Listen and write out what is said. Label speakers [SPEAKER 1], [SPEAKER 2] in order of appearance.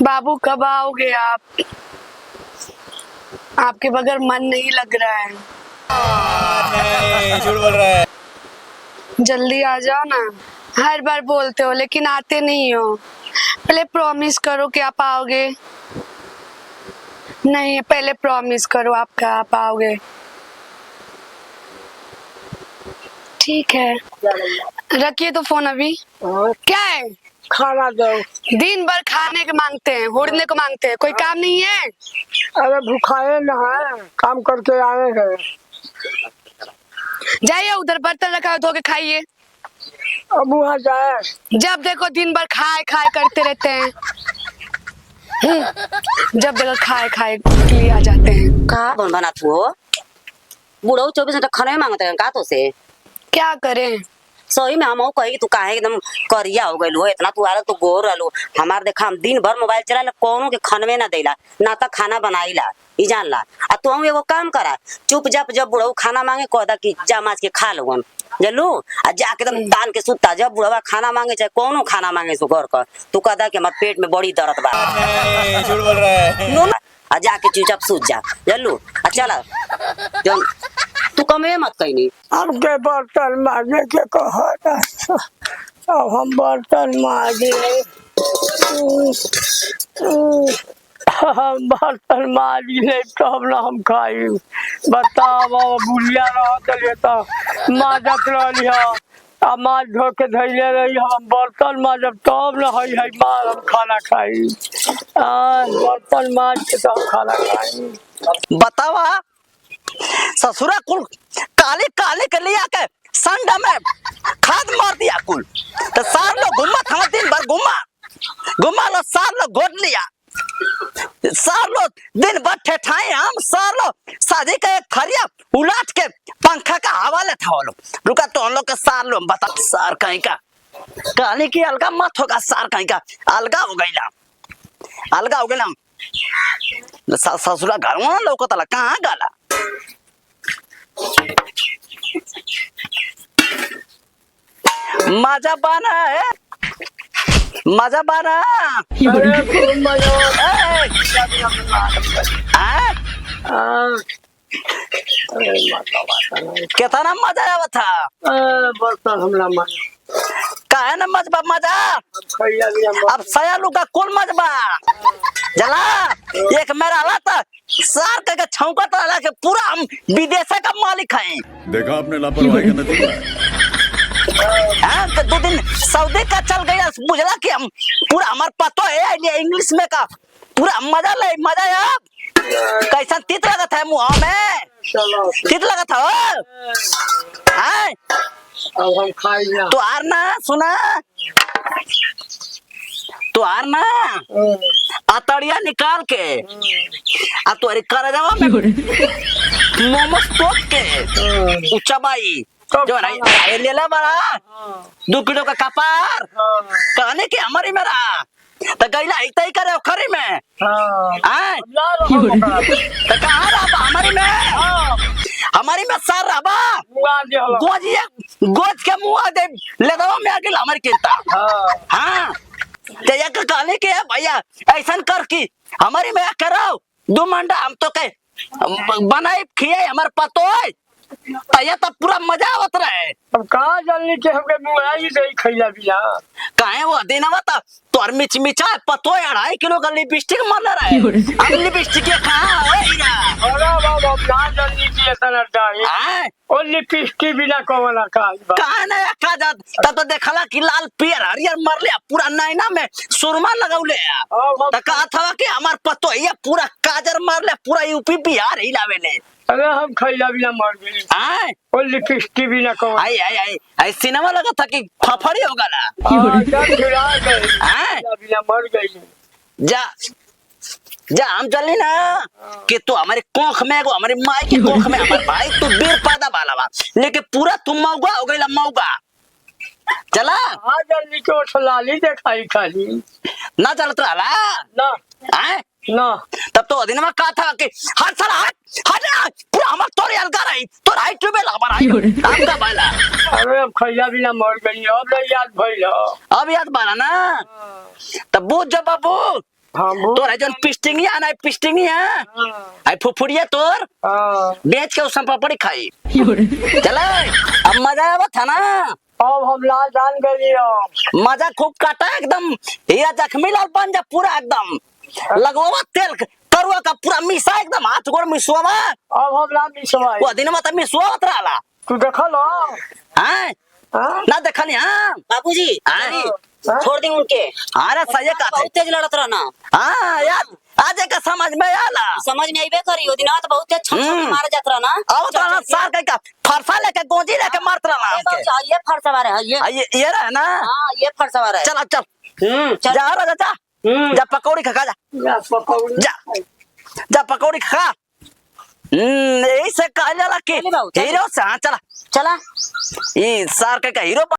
[SPEAKER 1] बाबू कब आओगे आप? आपके बगैर मन नहीं लग रहा है।
[SPEAKER 2] नहीं, झूठ बोल रहा है।
[SPEAKER 1] जल्दी आ जाओ ना। हर बार बोलते हो लेकिन आते नहीं हो। पहले प्रॉमिस करो कि आप आओगे। नहीं, पहले प्रॉमिस करो आप आओगे। ठीक है, रखिए तो फोन अभी। क्या है?
[SPEAKER 3] खाना दो।
[SPEAKER 1] दिन भर खाने के मांगते हैं, उड़ने को मांगते हैं, कोई काम नहीं है।
[SPEAKER 3] अरे भूखाए न है, काम करके आए हैं।
[SPEAKER 1] जाइए उधर बर्तन रखा है, धो के खाइए।
[SPEAKER 3] अब वहाँ जाए?
[SPEAKER 1] जब देखो दिन भर खाए खाए करते रहते हैं। जब देखो खाए खाए के लिए आ जाते हैं।
[SPEAKER 4] का बना तू हो? बूढ़ो 24 घंटा खाना ही मांगते हैं का तो से?
[SPEAKER 1] क्या करें?
[SPEAKER 4] सही में हम कही कि तू काहे एकदम करिया हो गइल हो, इतना तू आला तू गोर रहलू। हमार देखा हम दिन भर मोबाइल चला कोनो के खनवे ना देला, ना त खाना बनाईला ई जानला। आ तू एगो काम करा, चुपचाप जब बुढ़ऊ खाना मांगे कहदा कि जा माच के खा लो हम जल्लू। आ जाके एकदम तान के सुता, जब बुढ़वा खाना मांगे चाहे कोनो खाना मांगे सो घर का तू कहदा कि हमार पेट में बड़ी दर्द बा।
[SPEAKER 2] नहीं, झूठ बोल रहा है।
[SPEAKER 4] आ जाके चुपचाप सूत जा जल्लू। आ चला जन तू कमे मत कहीं।
[SPEAKER 3] हमके बर्तन मांगे के कहता, अब हम बर्तन मांगे। हम बर्तन मांगी नहीं तब ना हम खाई। बताओ बुढ़िया रह तो माजत रही अब माछ धो के धैले रही, हम बर्तन माजब तब न है मार हम खाना खाई। बर्तन माज के तब खाना खाई।
[SPEAKER 5] बतावा ससुरा कुल काले काले के लिया के संडा में खाद मार दिया कुल। तो सार लो घुमा था दिन भर घुमा लो, सार लो घोट लिया, सार लो दिन भर ठेठाए हम, सार लो शादी का एक खरिया उलाट के पंखा का हवा लेता हो लो। रुका तो हम लोग के सार लो बता, सार कहीं का काले की अलगा मत होगा, सार कहीं का अलगा हो गई ना, अलगा हो गई ना। ससुरा घर में लोग तला कहाँ गाला मजा बाना है, मजा बाना। कितना मजा आया था?
[SPEAKER 3] बर्तन हमला मांग
[SPEAKER 5] काहे ना मजबा मजा। अब सयालू का कौन मजबा जला एक मेरा आला था सार का छौका तो के पूरा हम विदेश का मालिक हैं।
[SPEAKER 6] देखा आपने लापरवाही का नतीजा।
[SPEAKER 5] तो 2 दिन सऊदी का चल गया, बुझला कि हम पूरा हमार पतो है इंग्लिश में का पूरा मजा ले मजा है। कैसा तीत लगा था मुँह में, तीत लगा था है?
[SPEAKER 3] अब हम खाई ना।
[SPEAKER 5] तो आर ना सुना, तो आर ना अतड़िया निकाल के आ तोरी कर जावा में मोमोस पोत के उचबाई जो है ले ला बड़ा 2 किलो का कपार कहने के हमारी मेरा तो गईला एक तई करे खरी में हैं तो कहां रहा हमारी में सर रहा गोज के मुंह दे ले दो में आगे हमारी किंता। हां ते एक कहने के भैया ऐसा कर की हमारी में करो 2 मंडा हम तो के बनाए खिए हमारे पतो है तया तो पूरा मजा आवत रहे।
[SPEAKER 3] अब कहाँ जल्दी के हमके मुआई नहीं खैला बिया
[SPEAKER 5] काहे वो देना था तोर मिच मिचा पतो है 2.5 किलो का लिपस्टिक मन रहा है। अब लिपस्टिक कहां है ना?
[SPEAKER 3] अरे बाबा ना जल्दी के तना डाई
[SPEAKER 5] हां
[SPEAKER 3] ओ लिपस्टिक बिना कोवला का
[SPEAKER 5] काहे ना खा जात तब तो देखला कि लाल पियर हरियर मर ले पूरा नैना में सुरमा लगौले त कहा था कि हमार पतो है पूरा काजर मार ले पूरा यूपी बिहार हिलावेले।
[SPEAKER 3] अरे हम खैला बिना मर गए।
[SPEAKER 5] हां
[SPEAKER 3] ओ लिपस्टिक बिना कोवला
[SPEAKER 5] आई सिनेमा लगा था कि फफड़ी हो गला
[SPEAKER 3] जब गिरा गए
[SPEAKER 5] हां
[SPEAKER 3] बिना मर गई।
[SPEAKER 5] जा जा हम चली ना कि तू हमारे कोख में एगो हमारी माई के कोख में हमारे भाई तू बीर पैदा वाला बा लेकिन पूरा तुम मौगा हो गईला मौगा चला।
[SPEAKER 3] हां जल्दी के उठलाली देखाई खाली
[SPEAKER 5] ना चलत रहला
[SPEAKER 3] ना
[SPEAKER 5] हैं
[SPEAKER 3] ना
[SPEAKER 5] तब तो दिन में कहा था कि हर साल हट पूरा हमार तोरे अलगा रही तो हाइट ट्यूबेल हमारा आपका बाला।
[SPEAKER 3] अरे अब खैला बिना मर गई अब नहीं याद भइल
[SPEAKER 5] अब याद बाला ना तब बूझ जा बाबू
[SPEAKER 3] हाँ बोल।
[SPEAKER 5] तोर है जोन पिस्टिंगिया ना पिस्टिंगिया आई फुफुड़िया तोर
[SPEAKER 3] हाँ।
[SPEAKER 5] बेच के उसम पापड़ी खाई चल अब मजा आवा था ना
[SPEAKER 3] अब हम ला जान गई हो।
[SPEAKER 5] मजा खूब काटा एकदम ये जख्मी लाल बन जा पूरा एकदम लगवा तेल करुआ का पूरा मिसा एकदम हाथ गोड़ मिसवा
[SPEAKER 3] अब हम ला मिसवाई।
[SPEAKER 5] वो दिन में तो मिसवा उतराला
[SPEAKER 3] तू देखल हो?
[SPEAKER 5] हाँ
[SPEAKER 3] हाँ?
[SPEAKER 5] ना देखनी हाँ
[SPEAKER 4] बाबूजी
[SPEAKER 5] हाँ?
[SPEAKER 4] चली, छोड़ दी उनके।
[SPEAKER 5] अरे सही कहा
[SPEAKER 4] बहुत तेज लड़त रहना।
[SPEAKER 5] हाँ यार आज का समझ में आला
[SPEAKER 4] समझ में आइबे करी ओ दिन तो बहुत तेज छम छम मार जात रहना।
[SPEAKER 5] अब तो ना सार का फरसा लेके गोंजी लेके मारत रहा
[SPEAKER 4] ए बाबूजी ये फरसवार है
[SPEAKER 5] ये रहा ना
[SPEAKER 4] हां ये फरसवार है।
[SPEAKER 5] चल चल
[SPEAKER 4] चल
[SPEAKER 5] जा राजा जा जा पकौड़ी खा जा
[SPEAKER 3] या पकौड़ी।
[SPEAKER 5] जा जा पकौड़ी खा यही से कहा जाला कि
[SPEAKER 4] चली बाबू, चली।
[SPEAKER 5] हीरो से हाँ चला
[SPEAKER 4] चला
[SPEAKER 5] ये सार का हीरो